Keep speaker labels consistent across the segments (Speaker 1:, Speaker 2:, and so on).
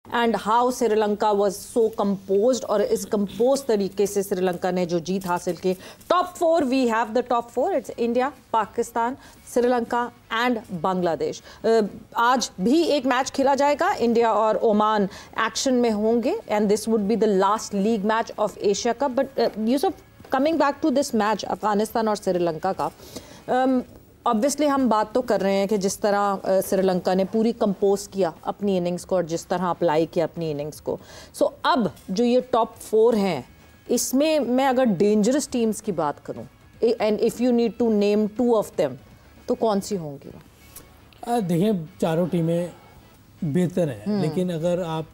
Speaker 1: and how Sri Lanka was so composed or is composed तरीके से Sri Lanka ने जो जीत हासिल की. Top 4 we have the top 4. It's India, Pakistan, Sri Lanka and Bangladesh. आज भी एक मैच खेला जाएगा. इंडिया और ओमान एक्शन में होंगे and this would be the last league match of Asia Cup. But Yusuf, coming back to this match Afghanistan और श्रीलंका का, ऑब्वियसली हम बात तो कर रहे हैं कि जिस तरह श्रीलंका ने पूरी कंपोज किया अपनी इनिंग्स को और जिस तरह अप्लाई किया अपनी इनिंग्स को. सो अब जो ये टॉप 4 हैं, इसमें मैं अगर डेंजरस टीम्स की बात करूं and if you need to name 2 of them, तो कौन सी होंगी?
Speaker 2: देखिए, चारों टीमें बेहतर हैं, लेकिन अगर आप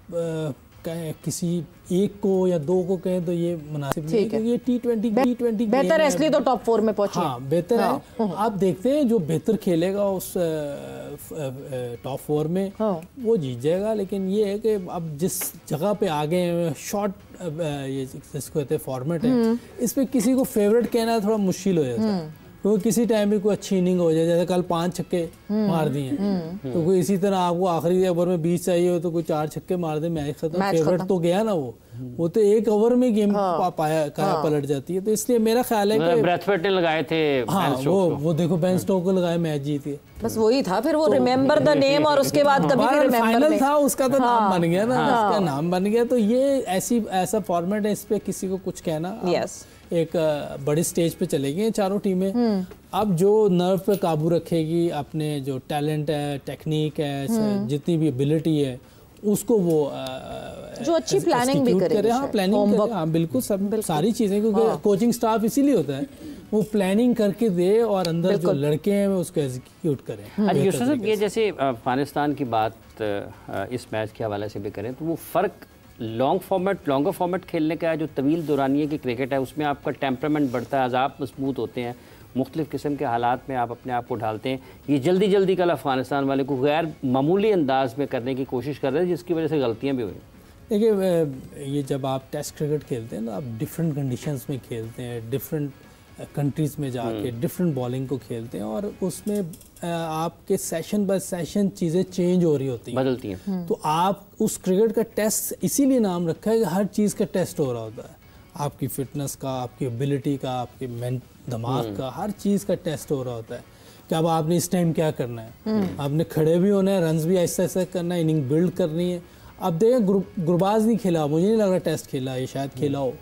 Speaker 2: किसी एक को या 2 को कहें तो ये मुनासिब नहीं है, क्योंकि ये T20
Speaker 1: बेहतर है, इसलिए तो टॉप 4 में पहुंचे.
Speaker 2: हाँ, बेहतर है. आप देखते हैं जो बेहतर खेलेगा उस टॉप 4 में वो जीत जाएगा. लेकिन ये है कि अब जिस जगह पे आ गए हैं, शॉर्ट ये जिसको कहते हैं फॉर्मेट है, इस पे किसी को फेवरेट कहना थोड़ा मुश्किल हो जाता है, क्योंकि किसी टाइम भी कोई अच्छी इनिंग हो जाए, जैसे कल 5 छक्के मार दिए, तो कोई इसी तरह आपको आखिरी ओवर में 20 चाहिए हो तो कोई 4 छक्के मार दे, मैच खत्म. फेवरेट तो गया ना वो तो एक ओवर में गेम पलट जाती है. तो इसलिए मेरा ख्याल है कि
Speaker 3: ब्रैथवेट ने लगाए थे.
Speaker 2: हाँ, वो देखो बेन स्टोक्स को लगाए, मैच जीते.
Speaker 1: बस वही था. फिर वो रिमेंबर द नेम और उसके बाद कभी भी
Speaker 2: फाइनल था, उसका तो नाम बन गया ना, उसका नाम बन गया. तो ये ऐसा फॉर्मेट है, इस पे किसी को कुछ कहना. एक बड़ी स्टेज पे चले गए चारों टीमें. अब जो नर्व पे काबू रखेगी, अपने जो टैलेंट है, टेक्निक है, जितनी भी एबिलिटी है, उसको वो
Speaker 1: जो अच्छी प्लानिंग भी करे.
Speaker 2: हाँ, प्लानिंग करे. हाँ, बिल्कुल, सब सारी चीज़ें, क्योंकि कोचिंग स्टाफ इसीलिए होता है, वो प्लानिंग करके दे और अंदर जो लड़के हैं वो उसको एग्जीक्यूट करें.
Speaker 3: अच्छा यूसुफ, ये जैसे अफगानिस्तान की बात इस मैच के हवाले से भी करें, तो वो फ़र्क लॉन्गर फॉर्मेट खेलने का है, जो तवील दौरानिए की क्रिकेट है, उसमें आपका टेम्परामेंट बढ़ता है, अज़ाब मजबूत होते हैं, मुख्तलिफ़ किस्म के हालात में आप अपने आप को ढालते हैं. ये जल्दी कल अफ़गानिस्तान वाले को गैर मामूली अंदाज में करने की कोशिश कर रहे हैं, जिसकी वजह से गलतियाँ भी हुई.
Speaker 2: देखिए, ये जब आप टेस्ट क्रिकेट खेलते हैं ना, आप डिफरेंट कंडीशंस में खेलते हैं, डिफरेंट कंट्रीज़ में जाके डिफरेंट बॉलिंग को खेलते हैं, और उसमें आपके सेशन बाय सेशन चीज़ें चेंज हो रही होती हैं,
Speaker 3: बदलती हैं.
Speaker 2: तो आप उस क्रिकेट का टेस्ट इसीलिए नाम रखा है कि हर चीज़ का टेस्ट हो रहा होता है. आपकी फिटनेस का, आपकी एबिलिटी का, आपके दिमाग का, हर चीज़ का टेस्ट हो रहा होता है कि अब आपने इस टाइम क्या करना है. आपने खड़े भी होना है, रन्स भी ऐसा ऐसा करना है, इनिंग बिल्ड करनी है. अब देखें, गुरबाज नहीं खेला, मुझे नहीं लग रहा टेस्ट खेला, ये शायद खेला हो,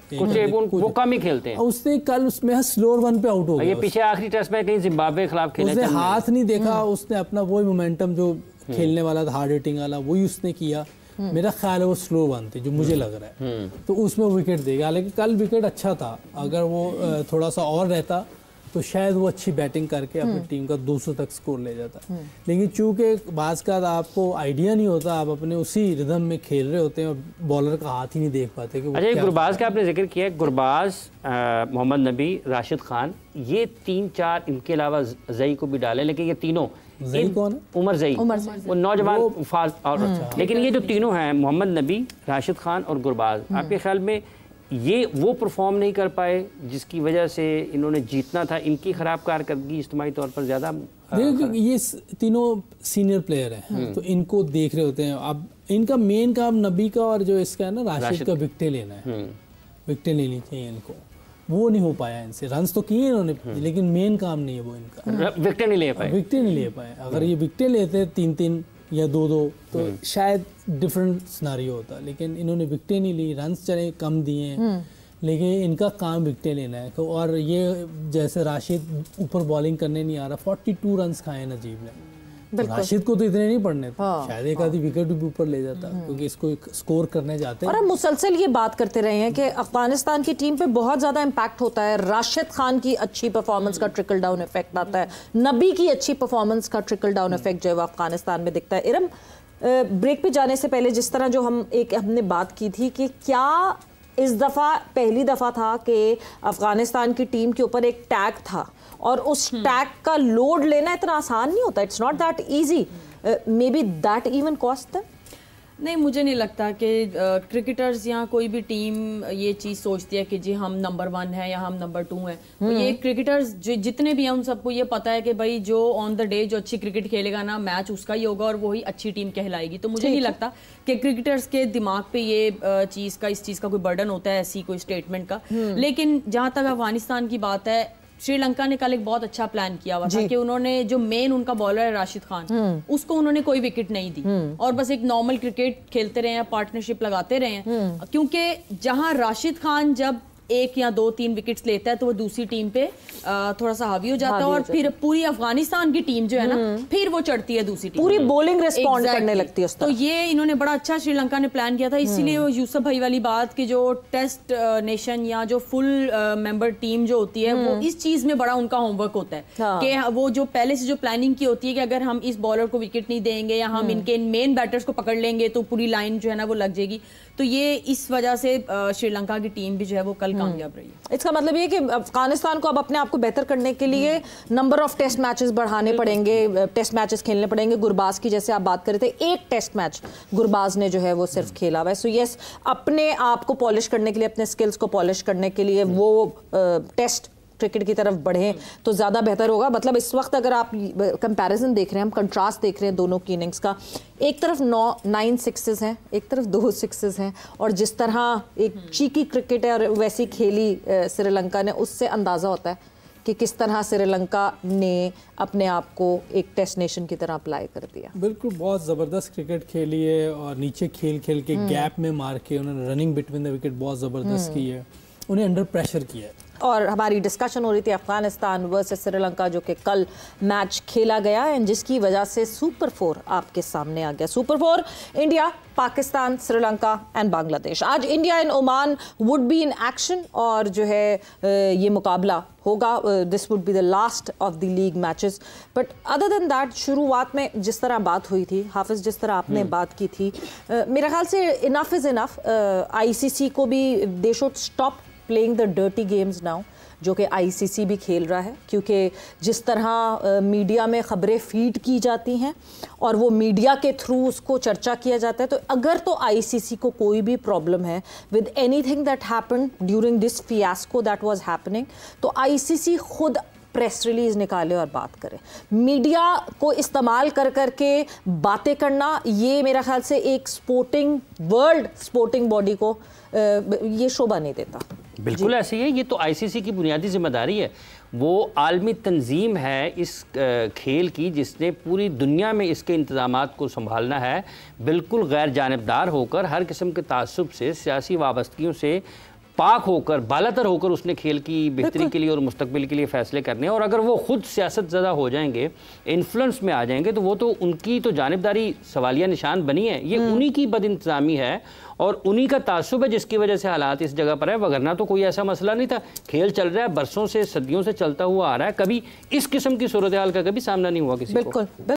Speaker 3: वो कम ही खेलते हैं.
Speaker 2: उसने कल उसमें स्लोअर 1 पे आउट हो गया.
Speaker 3: ये पीछे आखिरी टेस्ट में कहीं जिम्बाब्वे के खिलाफ खेला,
Speaker 2: उसने हाथ नहीं देखा, उसने अपना वही मोमेंटम जो खेलने वाला था, हार्ड हिटिंग वाला, वही उसने किया. मेरा ख्याल है वो स्लो 1 थी, जो मुझे लग रहा है, तो उसमें विकेट देगा. हालांकि कल विकेट अच्छा था, अगर वो थोड़ा सा और रहता तो शायद वो अच्छी बैटिंग करके अपनी टीम का 200 तक स्कोर ले जाता. लेकिन चूंकि बाज़ का आपको आइडिया नहीं होता, आप अपने उसी रिदम में खेल रहे होते हैं और बॉलर का हाथ ही नहीं देख पाते कि
Speaker 3: अच्छा, गुरबाज का आपने जिक्र किया. गुरबाज, मोहम्मद नबी, राशिद खान, ये 3-4, इनके अलावा जई को भी डाले, लेकिन ये तीनों,
Speaker 2: जई कौन है?
Speaker 3: उमर जई, वो नौजवान. लेकिन ये जो तीनों हैं, मोहम्मद नबी, राशिद खान और गुरबाज, आपके ख्याल में ये वो परफॉर्म नहीं कर पाए जिसकी वजह से इन्होंने जीतना था? इनकी ख़राब कारकर्दगी इज्तिमाई तौर पर ज़्यादा?
Speaker 2: देखो, ये तीनों सीनियर प्लेयर हैं, तो इनको देख रहे होते हैं. अब इनका मेन काम नबी का और जो इसका है ना, राशिद का, विकटें लेना है. विकटें लेनी चाहिए इनको, वो नहीं हो पाया इनसे. रन्स तो किए इन्होंने, लेकिन मेन काम नहीं है वो इनका.
Speaker 3: विकटें नहीं ले पाए. अगर
Speaker 2: ये विकटें लेते 3-3 या 2-2 तो शायद डिफरेंट सिनारियो होता, लेकिन इन्होंने विकटें नहीं ली. रन्स चले कम दिए, लेकिन इनका काम विकटें लेना है. और ये जैसे राशिद ऊपर बॉलिंग करने नहीं आ रहा, 42 रन्स खाए नजीब ने. तो राशिद को तो इतने नहीं पड़ने थे. शायद एक आधी विकेट भी ऊपर ले जाता, क्योंकि इसको स्कोर करने जाते हैं.
Speaker 1: और हम मुसलसल ये बात करते रहे हैं कि अफगानिस्तान की टीम पे बहुत ज़्यादा इम्पैक्ट होता है. राशिद खान की अच्छी परफॉर्मेंस का ट्रिकल डाउन इफेक्ट आता है, नबी की अच्छी परफॉर्मेंस का ट्रिकल डाउन इफेक्ट जो है वो अफगानिस्तान में दिखता है. इरम, ब्रेक पे जाने से पहले जिस तरह जो हमने बात की थी कि क्या इस दफ़ा पहली दफ़ा था कि अफगानिस्तान की टीम के ऊपर एक टैग था, और उस टैग का लोड लेना इतना आसान नहीं होता. It's not that easy. May be that even cost them.
Speaker 4: نہیں مجھے نہیں لگتا کہ کرکٹرز یا کوئی بھی ٹیم یہ چیز سوچتی ہے کہ جی ہم نمبر 1 ہیں یا ہم نمبر 2 ہیں. یہ کرکٹرز جتنے بھی ہیں ان سب کو یہ پتا ہے کہ بھائی جو آن دا ڈے جو اچھی کرکٹ کھیلے گا نا میچ اس کا ہی ہوگا اور وہی اچھی ٹیم کہلائے گی. تو مجھے نہیں لگتا کہ کرکٹرز کے دماغ پہ یہ اس چیز کا کوئی برڈن ہوتا ہے ایسی کوئی اسٹیٹمنٹ کا. لیکن جہاں تک افغانستان کی بات ہے, سری لنکا نے کل ایک بہت اچھا پلان کیا ہوا تھا کہ انہوں نے جو مین ان کا بالر ہے راشد خان, اس کو انہوں نے کوئی وکٹ نہیں دی اور بس ایک نارمل کرکٹ کھیلتے رہے ہیں, پارٹنرشپ لگاتے رہے ہیں. کیونکہ جہاں راشد خان جب 1 یا 2-3 وکٹس لیتا ہے تو وہ دوسری ٹیم پہ تھوڑا سا حاوی ہو جاتا ہے اور پھر پوری افغانستان کی ٹیم جو ہے نا پھر وہ چڑھتی ہے دوسری ٹیم,
Speaker 1: پوری بولنگ ریسپونڈ کرنے لگتی ہے.
Speaker 4: تو یہ انہوں نے بڑا اچھا سری لنکا نے پلان کیا تھا. اسی لیے وہ یوسف بھائی والی بات کہ جو ٹیسٹ نیشن یا جو فل ممبر ٹیم جو ہوتی ہے وہ اس چیز میں بڑا ان کا ہوم ورک ہوتا ہے کہ وہ جو پہلے سے جو پلاننگ کی ہوتی ہے کہ اگر ہم اس بالر کو وکٹ نہیں دیں گے یا ہم ان کے مین بیٹرز کو پکڑ لیں گے تو پوری لائن جو ہے نا وہ لگ جائے گی. تو یہ اس وجہ سے سری لنکا کی ٹیم بھی جو ہے وہ کل کامیاب رہی ہے.
Speaker 1: اس کا مطلب یہ کہ افغانستان کو اب اپنے آپ کو بہتر کرنے کے لیے نمبر آف ٹیسٹ میچز بڑھانے پڑیں گے, ٹیسٹ میچز کھیلنے پڑیں گے. گرباز کی جیسے آپ بات کر رہے تھے, 1 ٹیسٹ میچ گرباز نے جو ہے وہ صرف کھیلا ہوا ہے. سو یس, اپنے آپ کو پالش کرنے کے لیے, اپنے سکلز کو پالش کرنے کے لیے وہ ٹیسٹ کرکٹ کی طرف بڑھیں تو زیادہ بہتر ہوگا. مطلب اس وقت اگر آپ کمپیریزن دیکھ رہے ہیں, ہم کنٹراسٹ دیکھ رہے ہیں دونوں کی اننگز کا, ایک طرف 9 سکسز ہیں, ایک طرف 2 سکسز ہیں, اور جس طرح ایک چیکی کرکٹ ہے اور ویسی کھیلی سری لنکا نے, اس سے اندازہ ہوتا ہے کہ کس طرح سری لنکا نے اپنے آپ کو ایک ٹیسٹ نیشن کی طرح اپلائی کر دیا.
Speaker 2: بالکل بہت زبردست کرکٹ کھیلی ہے اور نیچے کھیل کے گیپ میں مار کے انہوں نے رننگ بٹوین دا وکٹ بہت زبردست کی ہے, انہیں انڈر پریشر کیا ہے.
Speaker 1: اور ہماری ڈسکشن ہو رہی تھی افغانستان ورسز سری لنکا جو کہ کل میچ کھیلا گیا ہے, جس کی وجہ سے سپر 4 آپ کے سامنے آ گیا. Super 4 India, Pakistan, Sri Lanka and Bangladesh. آج India and Oman would be in action اور جو ہے یہ مقابلہ ہوگا. This would be the last of the league matches. But other than that, شروعات میں جس طرح بات ہوئی تھی حافظ, جس طرح آپ نے بات کی تھی, میرے خیال سے انف از انف. آئی سی سی کو بھی they should stop playing the dirty games now, جو کہ آئی سی سی بھی کھیل رہا ہے. کیونکہ جس طرح میڈیا میں خبریں فیڈ کی جاتی ہیں اور وہ میڈیا کے تھرو اس کو چرچا کیا جاتا ہے, تو اگر تو آئی سی سی کو کوئی بھی پرابلم ہے with any thing that happen during this fiasco that was happening, تو آئی سی سی خود پریس ریلیز نکالے اور بات کرے. میڈیا کو استعمال کر کے باتیں کرنا, یہ میرا خیال سے ایک ورلڈ سپورٹنگ باڈی کو یہ شعبہ نہیں دیتا.
Speaker 3: بالکل ایسے ہی ہے. یہ تو آئی سی سی کی بنیادی ذمہ داری ہے. وہ عالمی تنظیم ہے اس کھیل کی جس نے پوری دنیا میں اس کے انتظامات کو سنبھالنا ہے, بالکل غیر جانبدار ہو کر, ہر قسم کے تعصب سے, سیاسی وابستگیوں سے پاک ہو کر, بالاتر ہو کر اس نے کھیل کی بہتری کے لیے اور مستقبل کے لیے فیصلے کرنے ہیں. اور اگر وہ خود سیاست زدہ ہو جائیں گے, انفلوئنس میں آ جائیں گے, تو وہ تو ان کی تو جانبداری سوالیہ نشان بنی ہے. یہ انہی کی بد انتظامی ہے اور انہی کا تعصب ہے جس کی وجہ سے حالات اس جگہ پر ہے. وگرنہ تو کوئی ایسا مسئلہ نہیں تھا. کھیل چل رہا ہے, برسوں سے, صدیوں سے چلتا ہوا آ رہا ہے. کبھی اس قسم کی صورتحال کا کبھی سامنا نہیں ہوا کسی کو.